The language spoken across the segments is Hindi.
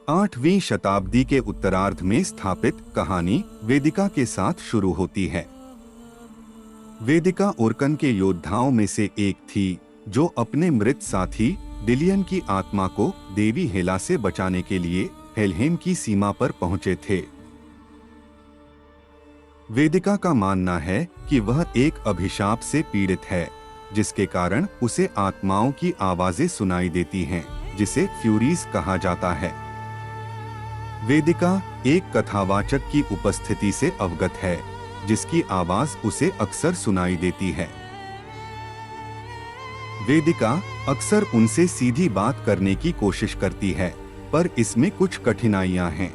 8वीं शताब्दी के उत्तरार्ध में स्थापित कहानी वेदिका के साथ शुरू होती है। वेदिका उर्कन के योद्धाओं में से एक थी जो अपने मृत साथी डिलियन की आत्मा को देवी हेला से बचाने के लिए हेलहेम की सीमा पर पहुंचे थे। वेदिका का मानना है कि वह एक अभिशाप से पीड़ित है, जिसके कारण उसे आत्माओं की आवाजें सुनाई देती हैं, जिसे फ्यूरीज कहा जाता है। वेदिका एक कथावाचक की उपस्थिति से अवगत है, जिसकी आवाज उसे अक्सर सुनाई देती है। वेदिका अक्सर उनसे सीधी बात करने की कोशिश करती है, पर इसमें कुछ कठिनाइयां हैं।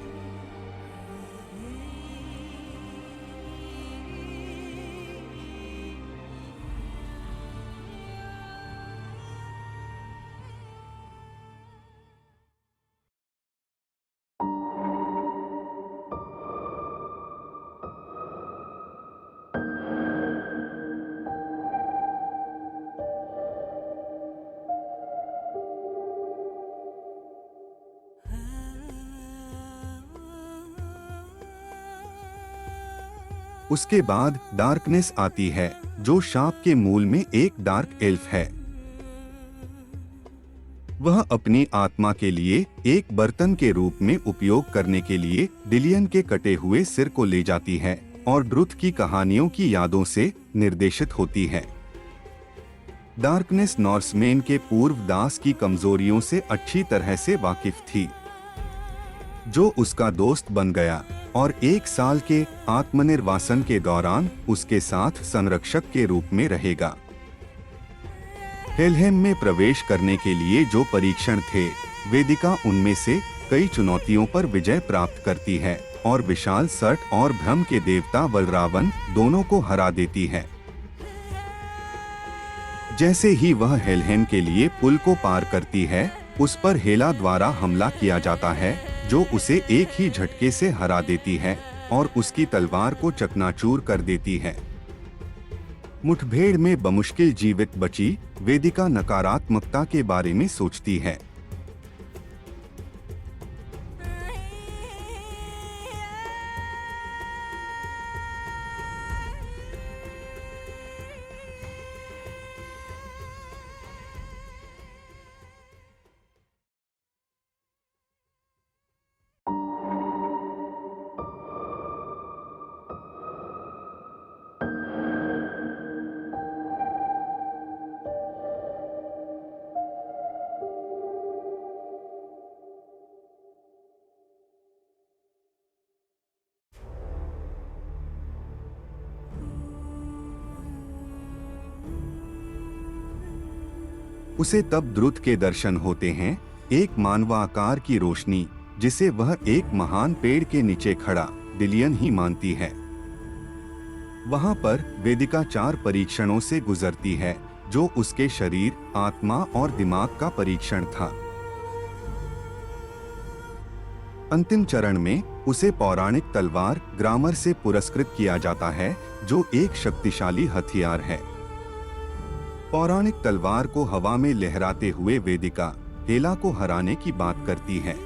उसके बाद डार्कनेस आती है, जो शाप के मूल में एक डार्क एल्फ है। वह अपनी आत्मा के लिए एक बर्तन के रूप में उपयोग करने के लिए डिलियन के कटे हुए सिर को ले जाती है और ड्रुथ की कहानियों की यादों से निर्देशित होती है। डार्कनेस नॉर्समेन के पूर्व दास की कमजोरियों से अच्छी तरह से वाकिफ थी, जो उसका दोस्त बन गया और 1 साल के आत्मनिर्वासन के दौरान उसके साथ संरक्षक के रूप में रहेगा। हेलहेम में प्रवेश करने के लिए जो परीक्षण थे, वेदिका उनमें से कई चुनौतियों पर विजय प्राप्त करती है और विशाल सर्ट और भ्रम के देवता वलरावन दोनों को हरा देती है। जैसे ही वह हेलहेम के लिए पुल को पार करती है, उस पर हेला द्वारा हमला किया जाता है, जो उसे एक ही झटके से हरा देती है और उसकी तलवार को चकनाचूर कर देती है। मुठभेड़ में बमुश्किल जीवित बची वेदिका नकारात्मकता के बारे में सोचती है। उसे तब द्रुत के दर्शन होते हैं, एक मानवाकार की रोशनी, जिसे वह एक महान पेड़ के नीचे खड़ा डिलियन ही मानती है। वहां पर वेदिका 4 परीक्षणों से गुजरती है, जो उसके शरीर, आत्मा और दिमाग का परीक्षण था। अंतिम चरण में उसे पौराणिक तलवार ग्रामर से पुरस्कृत किया जाता है, जो एक शक्तिशाली हथियार है। पौराणिक तलवार को हवा में लहराते हुए वेदिका हेला को हराने की बात करती है।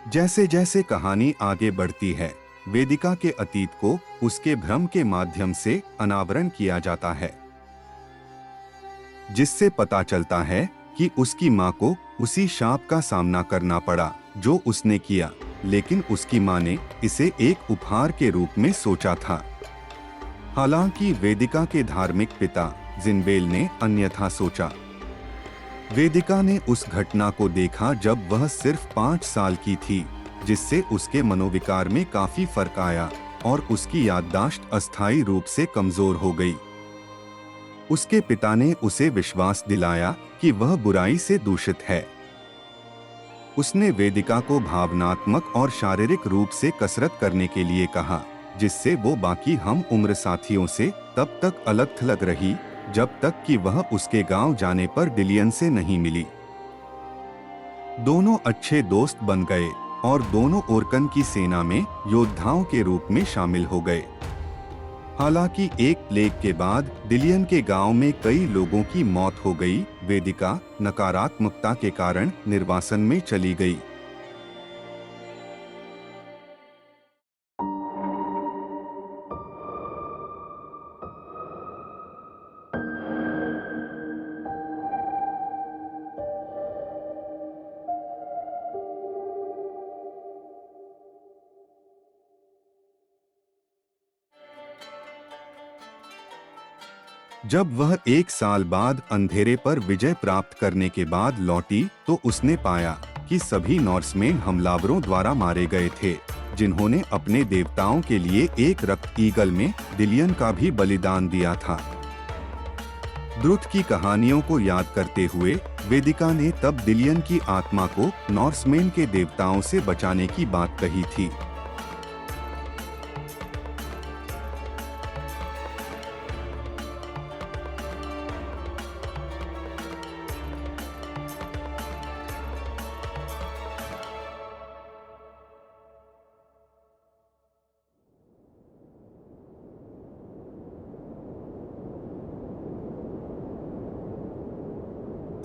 जैसे जैसे कहानी आगे बढ़ती है, वेदिका के अतीत को उसके भ्रम के माध्यम से अनावरण किया जाता है, जिससे पता चलता है कि उसकी मां को उसी शाप का सामना करना पड़ा जो उसने किया, लेकिन उसकी मां ने इसे एक उपहार के रूप में सोचा था। हालांकि वेदिका के धार्मिक पिता जिनबेल ने अन्यथा सोचा। वेदिका ने उस घटना को देखा जब वह सिर्फ 5 साल की थी, जिससे उसके मनोविकार में काफी फर्क आया और उसकी याददाश्त अस्थायी रूप से कमजोर हो गई। उसके पिता ने उसे विश्वास दिलाया कि वह बुराई से दूषित है। उसने वेदिका को भावनात्मक और शारीरिक रूप से कसरत करने के लिए कहा, जिससे वो बाकी हम उम्र साथियों से तब तक अलग थलग रही जब तक कि वह उसके गांव जाने पर डिलियन से नहीं मिली। दोनों अच्छे दोस्त बन गए और दोनों ओरकन की सेना में योद्धाओं के रूप में शामिल हो गए। हालांकि एक प्लेग के बाद डिलियन के गांव में कई लोगों की मौत हो गई। वेदिका नकारात्मकता के कारण निर्वासन में चली गई। जब वह 1 साल बाद अंधेरे पर विजय प्राप्त करने के बाद लौटी तो उसने पाया कि सभी नॉर्समेन हमलावरों द्वारा मारे गए थे, जिन्होंने अपने देवताओं के लिए एक रक्त ईगल में डिलियन का भी बलिदान दिया था। द्रुत की कहानियों को याद करते हुए वेदिका ने तब डिलियन की आत्मा को नॉर्समेन के देवताओं से बचाने की बात कही थी।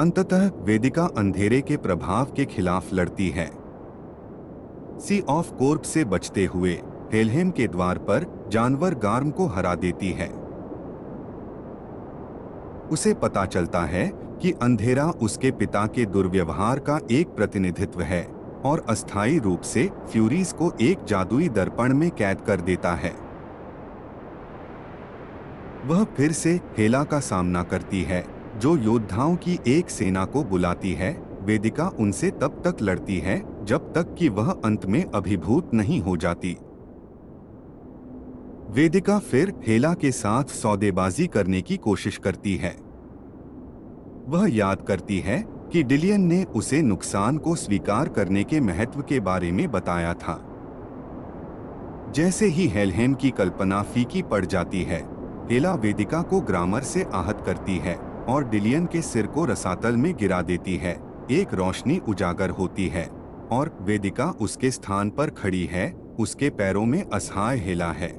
अंततः वेदिका अंधेरे के प्रभाव के खिलाफ लड़ती है। सी ऑफ कोर्प से बचते हुए हेलहेम के द्वार पर जानवर गार्म को हरा देती है। उसे पता चलता है कि अंधेरा उसके पिता के दुर्व्यवहार का एक प्रतिनिधित्व है और अस्थायी रूप से फ्यूरीज को एक जादुई दर्पण में कैद कर देता है। वह फिर से हेला का सामना करती है, जो योद्धाओं की एक सेना को बुलाती है। वेदिका उनसे तब तक लड़ती है जब तक कि वह अंत में अभिभूत नहीं हो जाती। वेदिका फिर हेला के साथ सौदेबाजी करने की कोशिश करती है। वह याद करती है कि डिलियन ने उसे नुकसान को स्वीकार करने के महत्व के बारे में बताया था। जैसे ही हेलहेम की कल्पना फीकी पड़ जाती है, हेला वेदिका को ग्रामर से आहत करती है और डिलियन के सिर को रसातल में गिरा देती है। एक रोशनी उजागर होती है और वेदिका उसके स्थान पर खड़ी है। उसके पैरों में असहाय हेला है।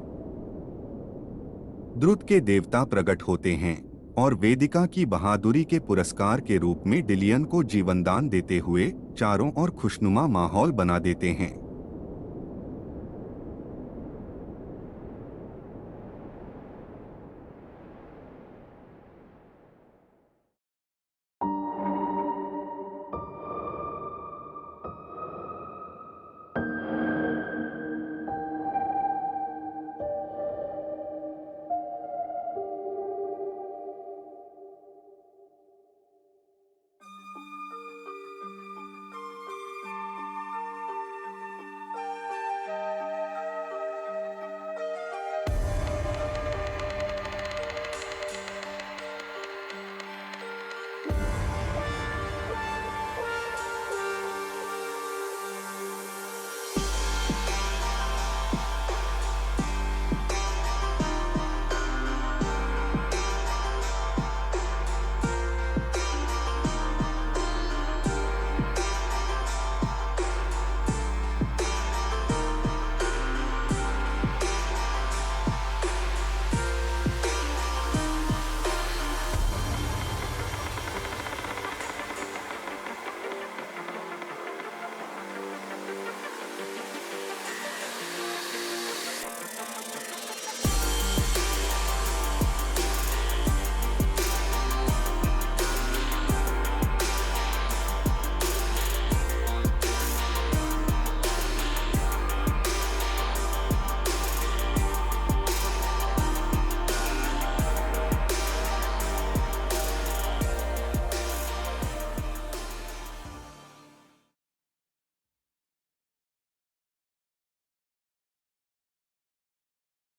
द्रुत के देवता प्रकट होते हैं और वेदिका की बहादुरी के पुरस्कार के रूप में डिलियन को जीवनदान देते हुए चारों ओर खुशनुमा माहौल बना देते हैं।